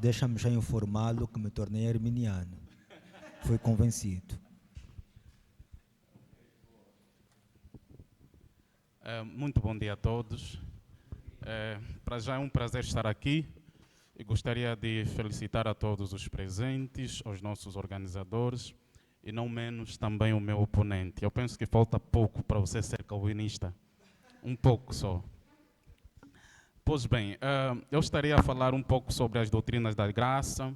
Deixa-me já informá-lo que me tornei arminiano. Fui convencido. Muito bom dia a todos. Para já é um prazer estar aqui e gostaria de felicitar a todos os presentes, aos nossos organizadores e não menos também o meu oponente. Eu penso que falta pouco para você ser calvinista, um pouco só. Pois bem, eu estaria a falar um pouco sobre as doutrinas da graça,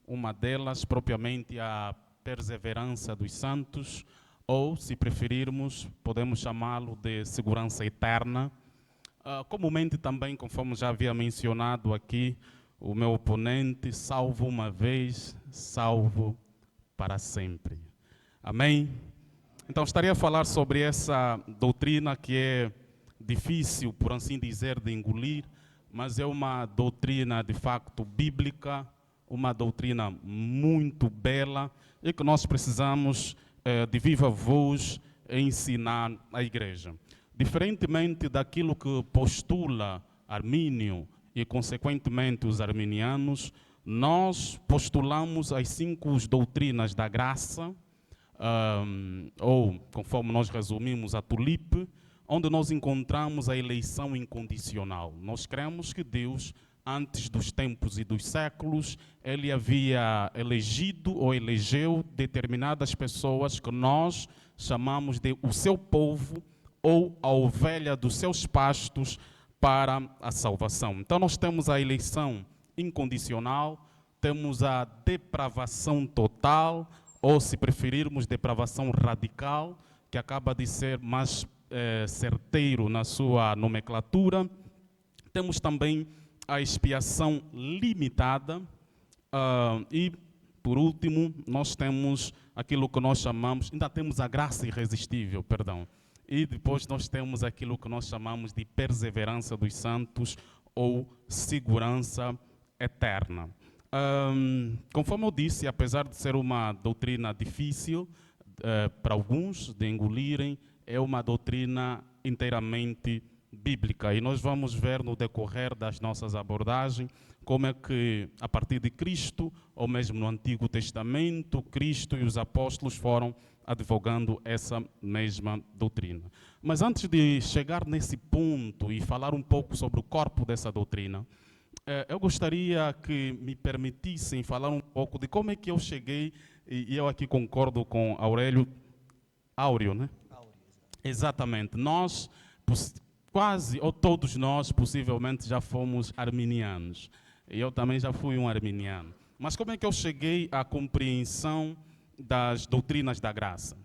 uma delas propriamente a perseverança dos santos, ou, se preferirmos, podemos chamá-lo de segurança eterna. Comumente também, conforme já havia mencionado aqui, o meu oponente, salvo uma vez, salvo para sempre. Amém? Então, estaria a falar sobre essa doutrina que é difícil, por assim dizer, de engolir, mas é uma doutrina de facto bíblica, uma doutrina muito bela e que nós precisamos de viva voz ensinar à igreja. Diferentemente daquilo que postula Armínio e, consequentemente, os arminianos, nós postulamos as 5 doutrinas da graça, ou, conforme nós resumimos, a tulipe, onde nós encontramos a eleição incondicional. Nós cremos que Deus, antes dos tempos e dos séculos, Ele havia elegido ou elegeu determinadas pessoas que nós chamamos de o seu povo ou a ovelha dos seus pastos para a salvação. Então nós temos a eleição incondicional, temos a depravação total, ou, se preferirmos, depravação radical, que acaba de ser mais certeiro na sua nomenclatura. Temos também a expiação limitada e, por último, nós temos aquilo que nós chamamos, ainda temos a graça irresistível, perdão, e depois nós temos aquilo que nós chamamos de perseverança dos santos ou segurança eterna. Conforme eu disse, apesar de ser uma doutrina difícil para alguns de engolirem, é uma doutrina inteiramente bíblica e nós vamos ver no decorrer das nossas abordagens como é que, a partir de Cristo, ou mesmo no Antigo Testamento, Cristo e os apóstolos foram advogando essa mesma doutrina. Mas antes de chegar nesse ponto e falar um pouco sobre o corpo dessa doutrina, eu gostaria que me permitissem falar um pouco de como é que eu cheguei, e eu aqui concordo com Áureo, né? Exatamente. Nós, quase, ou todos nós, possivelmente, já fomos arminianos. E eu também já fui um arminiano. Mas como é que eu cheguei à compreensão das doutrinas da graça?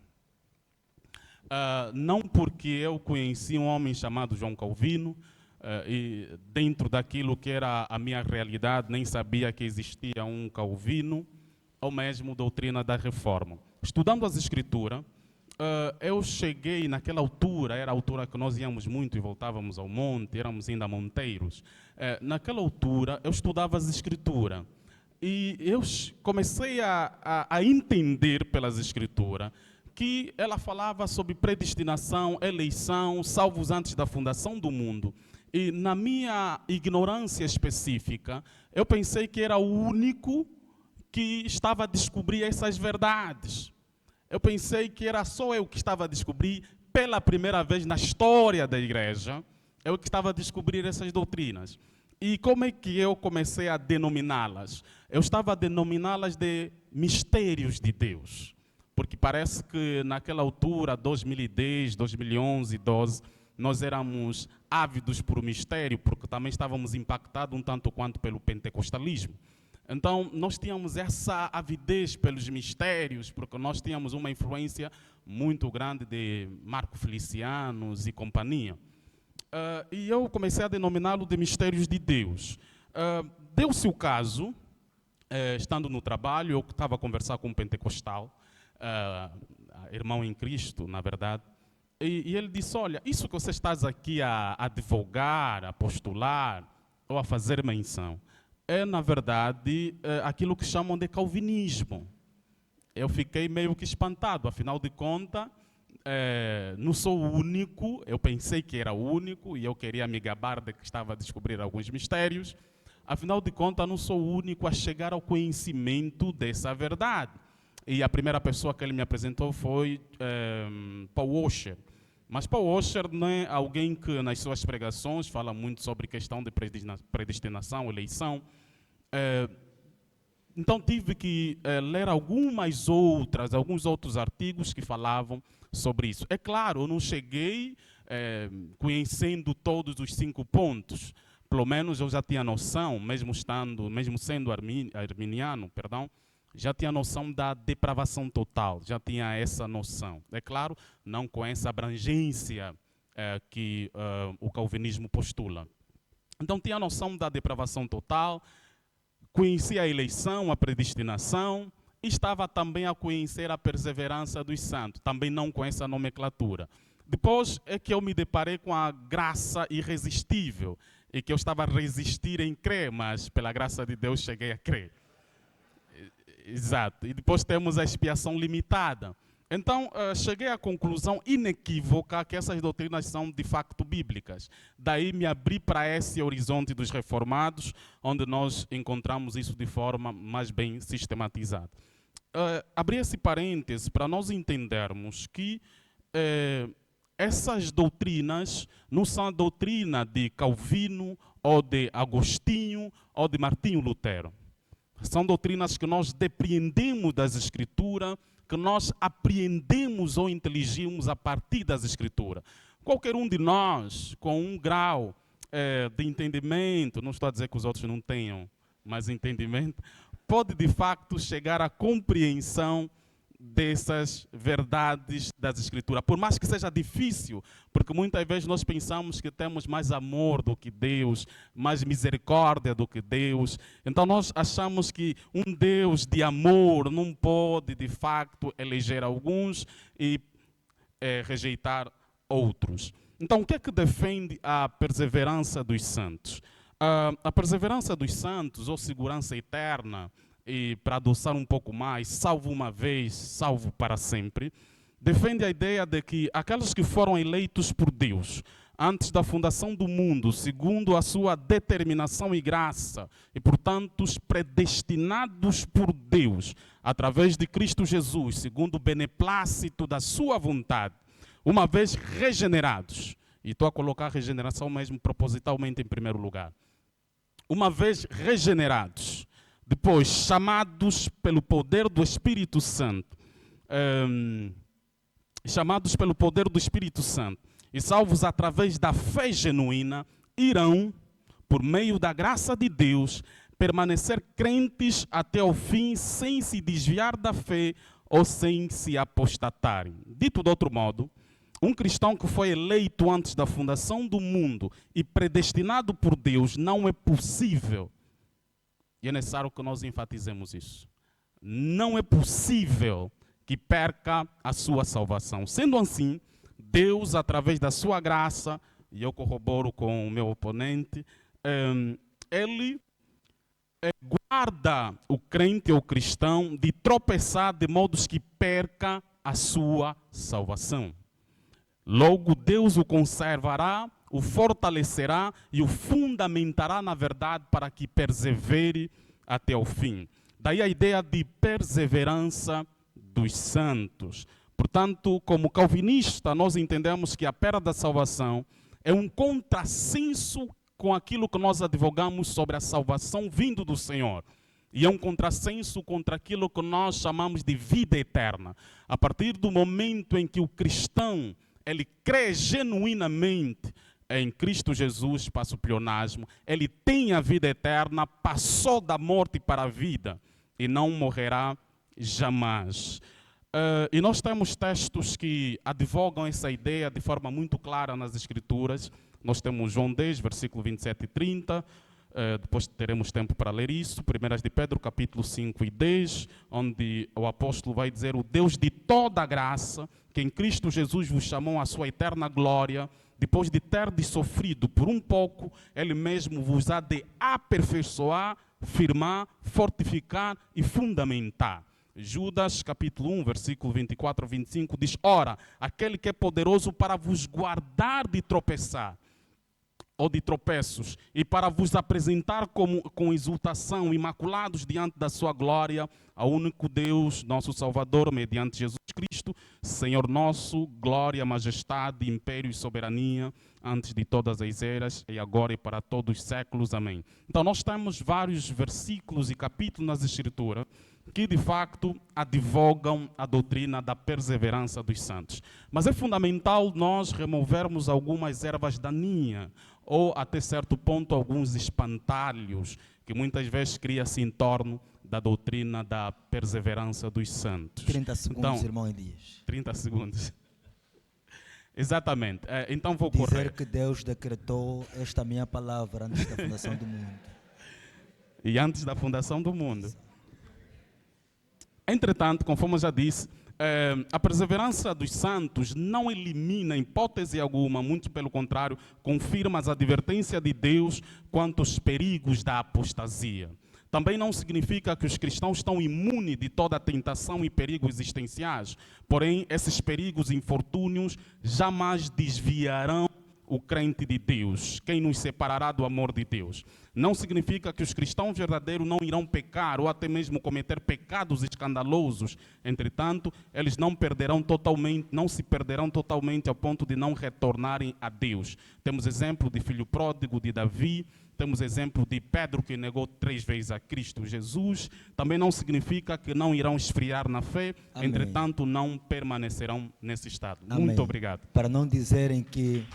Não porque eu conheci um homem chamado João Calvino, e dentro daquilo que era a minha realidade, nem sabia que existia um Calvino, ou mesmo doutrina da Reforma. Estudando as Escrituras, eu cheguei naquela altura, era a altura que nós íamos muito e voltávamos ao monte, éramos ainda monteiros. Naquela altura, eu estudava as Escrituras. E eu comecei a entender pelas Escrituras que ela falava sobre predestinação, eleição, salvos antes da fundação do mundo. E na minha ignorância específica, eu pensei que era o único que estava a descobrir essas verdades. Eu pensei que era só eu que estava a descobrir, pela primeira vez na história da igreja, eu que estava a descobrir essas doutrinas. E como é que eu comecei a denominá-las? Eu estava a denominá-las de mistérios de Deus. Porque parece que naquela altura, 2010, 2011, 2012, nós éramos ávidos por mistério, porque também estávamos impactados um tanto quanto pelo pentecostalismo. Então, nós tínhamos essa avidez pelos mistérios, porque nós tínhamos uma influência muito grande de Marco Felicianos e companhia. E eu comecei a denominá-lo de mistérios de Deus. Deu-se o caso, estando no trabalho, eu estava a conversar com um pentecostal, irmão em Cristo, na verdade, e ele disse, olha, isso que você estás aqui a advogar, a postular, ou a fazer menção, é, na verdade, aquilo que chamam de calvinismo. Eu fiquei meio que espantado, afinal de contas, não sou o único, eu pensei que era o único, e eu queria me gabar de que estava a descobrir alguns mistérios. Afinal de contas, não sou o único a chegar ao conhecimento dessa verdade. E a primeira pessoa que ele me apresentou foi Paul Washer. Mas Paul Washer não é alguém que nas suas pregações fala muito sobre questão de predestinação, eleição. Então tive que ler alguns outros artigos que falavam sobre isso. É claro, eu não cheguei conhecendo todos os 5 pontos. Pelo menos eu já tinha noção, mesmo sendo arminiano, já tinha noção da depravação total, já tinha essa noção. É claro, não com essa abrangência que o calvinismo postula. Então tinha noção da depravação total, conhecia a eleição, a predestinação, e estava também a conhecer a perseverança dos santos, também não com essa nomenclatura. Depois é que eu me deparei com a graça irresistível, e que eu estava a resistir em crer, mas pela graça de Deus cheguei a crer. Exato. E depois temos a expiação limitada. Então, cheguei à conclusão inequívoca que essas doutrinas são de facto bíblicas. Daí me abri para esse horizonte dos reformados, onde nós encontramos isso de forma mais bem sistematizada. Abri esse parêntese para nós entendermos que essas doutrinas não são a doutrina de Calvino, ou de Agostinho, ou de Martinho Lutero. São doutrinas que nós depreendemos das Escrituras, que nós apreendemos ou inteligimos a partir das Escrituras. Qualquer um de nós, com um grau de entendimento, não estou a dizer que os outros não tenham mais entendimento, pode de facto chegar à compreensão dessas verdades das Escrituras. Por mais que seja difícil, porque muitas vezes nós pensamos que temos mais amor do que Deus, mais misericórdia do que Deus. Então nós achamos que um Deus de amor não pode de facto eleger alguns e rejeitar outros. Então o que é que defende a perseverança dos santos? A perseverança dos santos, ou segurança eterna, e para adoçar um pouco mais, salvo uma vez, salvo para sempre, defende a ideia de que aqueles que foram eleitos por Deus antes da fundação do mundo, segundo a sua determinação e graça, e portanto os predestinados por Deus, através de Cristo Jesus, segundo o beneplácito da sua vontade, uma vez regenerados, e estou a colocar a regeneração mesmo propositalmente em primeiro lugar, uma vez regenerados, depois, chamados pelo poder do Espírito Santo, e salvos através da fé genuína, irão, por meio da graça de Deus, permanecer crentes até o fim, sem se desviar da fé ou sem se apostatarem. Dito de outro modo, um cristão que foi eleito antes da fundação do mundo e predestinado por Deus, não é possível. E é necessário que nós enfatizemos isso. Não é possível que perca a sua salvação. Sendo assim, Deus, através da sua graça, e eu corroboro com o meu oponente, Ele guarda o crente ou cristão de tropeçar de modos que perca a sua salvação. Logo, Deus o conservará, o fortalecerá e o fundamentará na verdade para que persevere até o fim. Daí a ideia de perseverança dos santos. Portanto, como calvinista, nós entendemos que a perda da salvação é um contrassenso com aquilo que nós advogamos sobre a salvação vindo do Senhor. E é um contrassenso contra aquilo que nós chamamos de vida eterna. A partir do momento em que o cristão ele crê genuinamente em Cristo Jesus, passa o pleonasmo, ele tem a vida eterna, passou da morte para a vida e não morrerá jamais. E nós temos textos que advogam essa ideia de forma muito clara nas Escrituras. Nós temos João 10, versículo 27 e 30, depois teremos tempo para ler isso. 1 de Pedro, capítulo 5 e 10, onde o apóstolo vai dizer: o Deus de toda a graça, que em Cristo Jesus vos chamou à sua eterna glória, depois de terdes sofrido por um pouco, Ele mesmo vos há de aperfeiçoar, firmar, fortificar e fundamentar. Judas, capítulo 1, versículo 24 a 25, diz: ora, aquele que é poderoso para vos guardar de tropeçar, ou de tropeços, e para vos apresentar com exultação, imaculados diante da sua glória, ao único Deus, nosso Salvador, mediante Jesus Cristo, Senhor nosso, glória, majestade, império e soberania, antes de todas as eras, e agora e para todos os séculos. Amém. Então nós temos vários versículos e capítulos nas Escrituras que de facto advogam a doutrina da perseverança dos santos. Mas é fundamental nós removermos algumas ervas daninhas, ou até certo ponto alguns espantalhos, que muitas vezes cria-se em torno da doutrina da perseverança dos santos. 30 segundos, Então, irmão Elias. 30 segundos. Exatamente. Então vou Dizer correr. que Deus decretou esta minha palavra antes da fundação do mundo. E antes da fundação do mundo. Entretanto, conforme eu já disse, a perseverança dos santos não elimina, em hipótese alguma, muito pelo contrário, confirma as advertências de Deus quanto aos perigos da apostasia. Também não significa que os cristãos estão imunes de toda a tentação e perigos existenciais. Porém, esses perigos e infortúnios jamais desviarão o crente de Deus. Quem nos separará do amor de Deus? Não significa que os cristãos verdadeiros não irão pecar ou até mesmo cometer pecados escandalosos. Entretanto, eles não se perderão totalmente ao ponto de não retornarem a Deus. Temos exemplo de filho pródigo de Davi, temos exemplo de Pedro que negou 3 vezes a Cristo Jesus. Também não significa que não irão esfriar na fé, Amém. Entretanto não permanecerão nesse estado. Amém. Muito obrigado. Para não dizerem que